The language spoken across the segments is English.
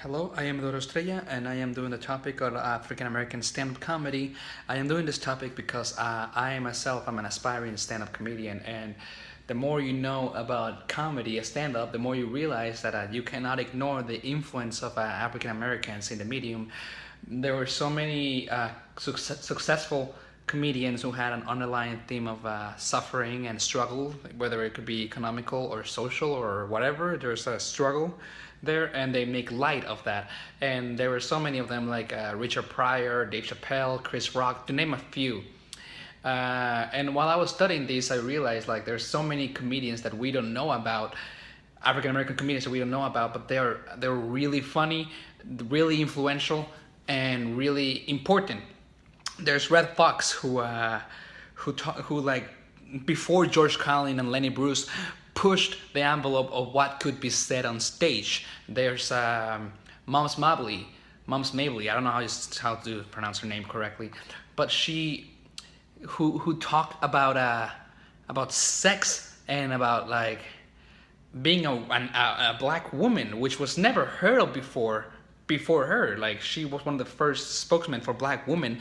Hello, I am Eduardo Estrella, and I am doing the topic of African American stand-up comedy. I am doing this topic because I myself am an aspiring stand-up comedian, and the more you know about comedy, stand-up, the more you realize that you cannot ignore the influence of African Americans in the medium. There were so many successful comedians who had an underlying theme of suffering and struggle, whether it could be economical or social or whatever. There's a struggle there, and they make light of that. And there were so many of them, like Richard Pryor, Dave Chappelle, Chris Rock, to name a few. And while I was studying this, I realized like there's so many comedians that we don't know about, African American comedians that we don't know about, but they're really funny, really influential, and really important. There's Red Fox who like before George Carlin and Lenny Bruce pushed the envelope of what could be said on stage. There's Mums Mabley. I don't know how to pronounce her name correctly, but she who talked about sex and about like being a black woman, which was never heard of before her. Like she was one of the first spokesmen for black women,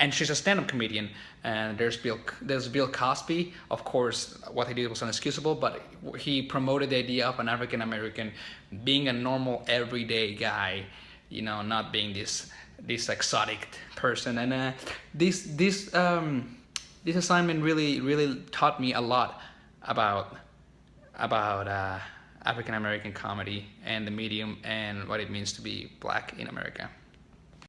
and she's a stand-up comedian. And there's Bill Cosby. Of course, what he did was inexcusable, but he promoted the idea of an African American being a normal everyday guy, you know, not being this exotic person. And this assignment really taught me a lot about African American comedy and the medium and what it means to be black in America.